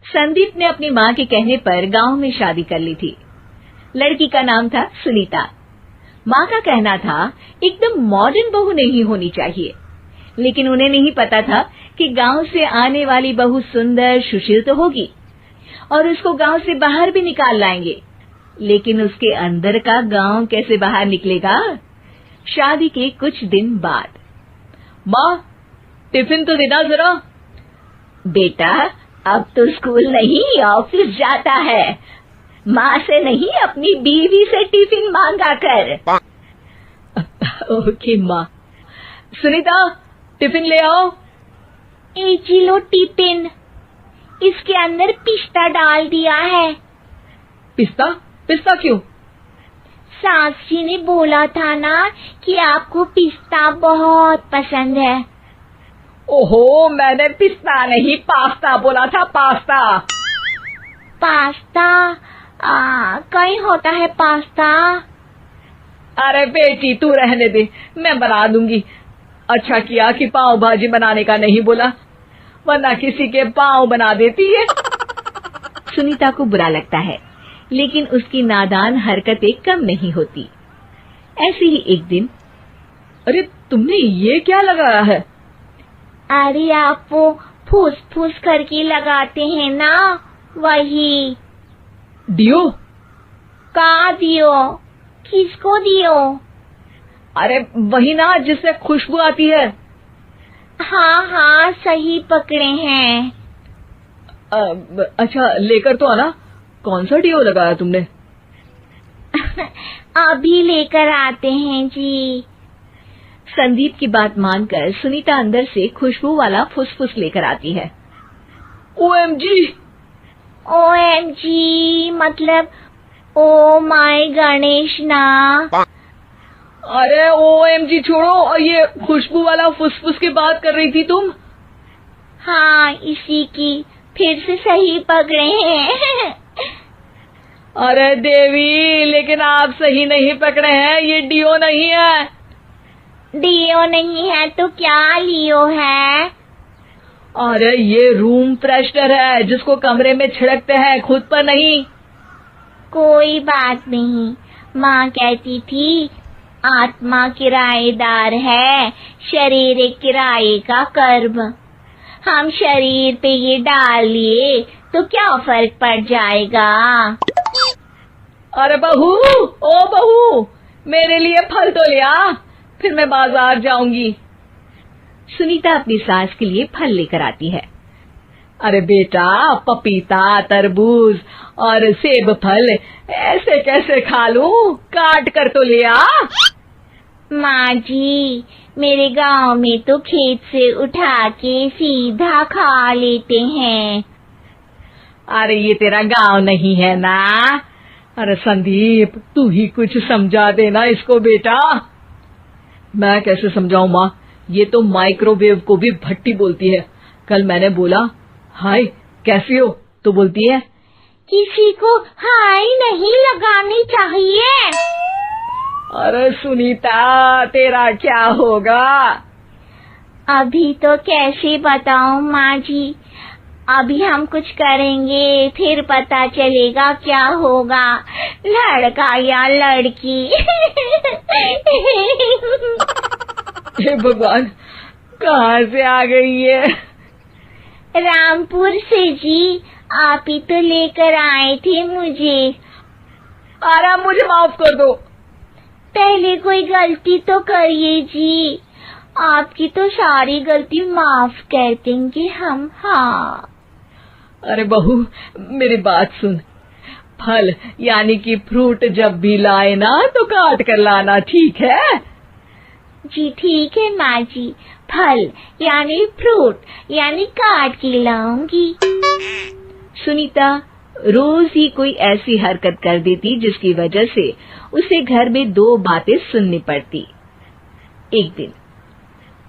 संदीप ने अपनी माँ के कहने पर गांव में शादी कर ली थी। लड़की का नाम था सुनीता। माँ का कहना था एकदम मॉडर्न बहू नहीं होनी चाहिए, लेकिन उन्हें नहीं पता था कि गांव से आने वाली बहू सुंदर सुशील तो होगी और उसको गांव से बाहर भी निकाल लाएंगे, लेकिन उसके अंदर का गांव कैसे बाहर निकलेगा। शादी के कुछ दिन बाद, माँ टिफिन तो देना जरा। बेटा अब तो स्कूल नहीं ऑफिस जाता है, माँ से नहीं अपनी बीवी से टिफिन मांगा कर। ओके माँ। सुनीता टिफिन ले आओ। जी लो टिफिन, इसके अंदर पिस्ता डाल दिया है। पिस्ता? पिस्ता क्यों? सास जी ने बोला था ना कि आपको पिस्ता बहुत पसंद है। ओहो, मैंने पिस्ता नहीं पास्ता बोला था, पास्ता। पास्ता? कहीं होता है पास्ता? अरे बेटी तू रहने दे, मैं बना दूंगी। अच्छा किया कि पाव भाजी बनाने का नहीं बोला, वरना किसी के पाव बना देती है। सुनीता को बुरा लगता है, लेकिन उसकी नादान हरकतें कम नहीं होती। ऐसे ही एक दिन, अरे तुमने ये क्या लगाया है? अरे आप वो फूस फूस करके लगाते हैं ना, वही। डियो? का दियो? किसको दियो? अरे वही ना जिससे खुशबू आती है। हाँ हाँ सही पकड़े हैं। अच्छा लेकर तो आना। कौन सा डियो लगाया तुमने? अभी लेकर आते हैं जी। संदीप की बात मानकर सुनीता अंदर से खुशबू वाला फुसफुस लेकर आती है। ओएमजी! ओएमजी मतलब ओ माय गणेश ना। अरे ओएमजी छोड़ो, और ये खुशबू वाला फुसफुस की बात कर रही थी तुम? हाँ इसी की, फिर से सही पकड़े हैं। अरे देवी, लेकिन आप सही नहीं पकड़े हैं, ये डियो नहीं है। डियो नहीं है तो क्या लियो है? अरे ये रूम फ्रेशनर है, जिसको कमरे में छिड़कते हैं, खुद पर नहीं। कोई बात नहीं, माँ कहती थी आत्मा किराएदार है, शरीर एक किराए का कर्म। हम शरीर पे ये डाल लिए तो क्या फर्क पड़ जाएगा। अरे बहू, ओ बहू, मेरे लिए फल तो ले आ, फिर मैं बाजार जाऊंगी। सुनीता अपनी सास के लिए फल लेकर आती है। अरे बेटा, पपीता, तरबूज और सेब फल ऐसे कैसे खा लूं? काट कर तो ले आ। माँ जी, मेरे गांव में तो खेत से उठा के सीधा खा लेते हैं। अरे ये तेरा गांव नहीं है ना। अरे संदीप, तू ही कुछ समझा देना इसको बेटा। मैं कैसे समझाऊं माँ, ये तो माइक्रोवेव को भी भट्टी बोलती है। कल मैंने बोला हाय कैसी हो, तो बोलती है किसी को हाय नहीं लगानी चाहिए। अरे सुनीता, तेरा क्या होगा? अभी तो कैसे बताऊं माँ जी, अभी हम कुछ करेंगे फिर पता चलेगा क्या होगा, लड़का या लड़की। हे भगवान, कहाँ से आ गई है? रामपुर से जी, आप ही तो लेकर आए थे मुझे। अरे मुझे माफ कर दो। पहले कोई गलती तो करिए जी, आपकी तो सारी गलती माफ कर देंगे हम। हाँ अरे बहू, मेरी बात सुन। फल यानी कि फ्रूट जब भी लाए ना तो काट कर लाना, ठीक है? जी ठीक है माँ जी, फल यानी फ्रूट यानी काट के लाऊंगी। सुनीता रोज ही कोई ऐसी हरकत कर देती जिसकी वजह से उसे घर में दो बातें सुननी पड़ती। एक दिन,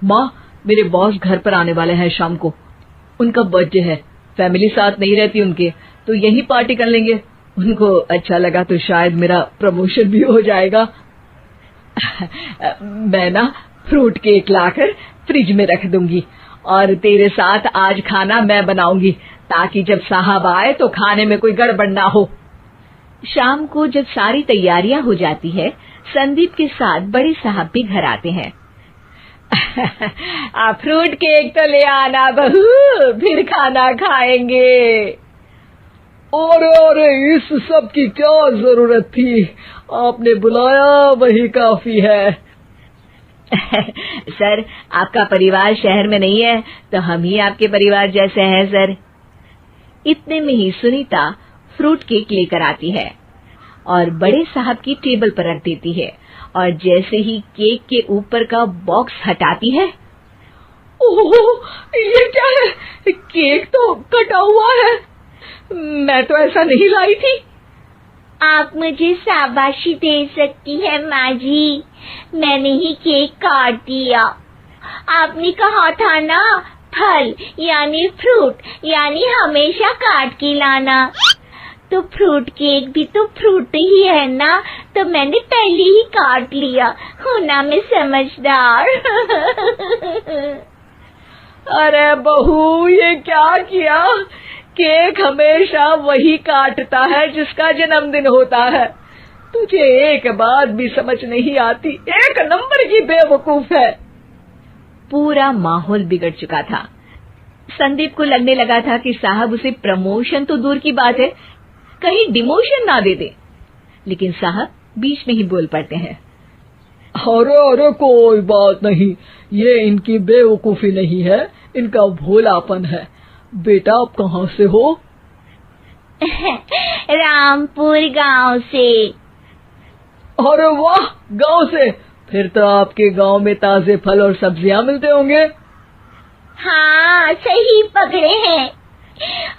माँ, मेरे बॉस घर पर आने वाले हैं शाम को। उनका बर्थडे है, फैमिली साथ नहीं रहती उनके, तो यही पार्टी कर लेंगे। उनको अच्छा लगा तो शायद मेरा प्रमोशन भी हो जाएगा। मैं ना फ्रूट केक लाकर फ्रिज में रख दूंगी और तेरे साथ आज खाना मैं बनाऊंगी, ताकि जब साहब आए तो खाने में कोई गड़बड़ ना हो। शाम को जब सारी तैयारियां हो जाती है, संदीप के साथ बड़े साहब भी घर आते हैं। फ्रूट केक तो ले आना बहू, फिर खाना खाएंगे। अरे इस सब की क्या जरूरत थी, आपने बुलाया वही काफी है। सर, आपका परिवार शहर में नहीं है तो हम ही आपके परिवार जैसे हैं सर। इतने में ही सुनीता फ्रूट केक लेकर आती है और बड़े साहब की टेबल पर रख देती है, और जैसे ही केक के ऊपर का बॉक्स हटाती है, ओह, ये क्या है? केक तो कटा हुआ है। मैं तो ऐसा नहीं लाई थी। आप मुझे शाबाशी दे सकती है माँ जी, मैंने ही केक काट दिया। आपने कहा था ना, फल यानी फ्रूट यानी हमेशा काट के लाना, तो फ्रूट केक भी तो फ्रूट ही है ना, तो मैंने पहले ही काट लिया। हूँ ना मैं समझदार। अरे बहू, ये क्या किया? केक हमेशा वही काटता है जिसका जन्मदिन होता है। तुझे एक बात भी समझ नहीं आती, एक नंबर की बेवकूफ है। पूरा माहौल बिगड़ चुका था। संदीप को लगने लगा था कि साहब उसे प्रमोशन तो दूर की बात है, कहीं डिमोशन ना दे दे, लेकिन साहब बीच में ही बोल पड़ते हैं। अरे कोई बात नहीं, ये इनकी बेवकूफी नहीं है, इनका भोलापन है। बेटा आप कहाँ से हो? रामपुर गांव से। अरे वाह, गांव से? फिर तो आपके गांव में ताजे फल और सब्जियां मिलते होंगे। हाँ, सही पकड़े हैं।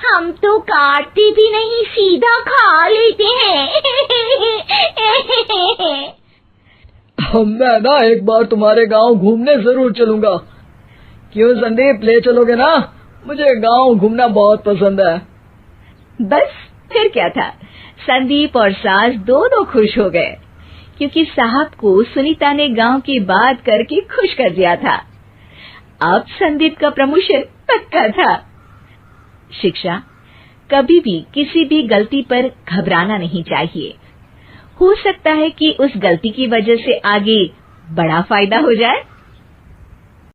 हम तो काटते भी नहीं, सीधा खा लेते हैं। मैं ना एक बार तुम्हारे गांव घूमने जरूर चलूंगा। क्यों संदीप, ले चलोगे ना? मुझे गांव घूमना बहुत पसंद है। बस फिर क्या था, संदीप और सास दोनों खुश हो गए, क्योंकि साहब को सुनीता ने गांव की बात करके खुश कर दिया था। अब संदीप का प्रमोशन पक्का था। शिक्षा, कभी भी किसी भी गलती पर घबराना नहीं चाहिए। हो सकता है कि उस गलती की वजह से आगे बड़ा फायदा हो जाए।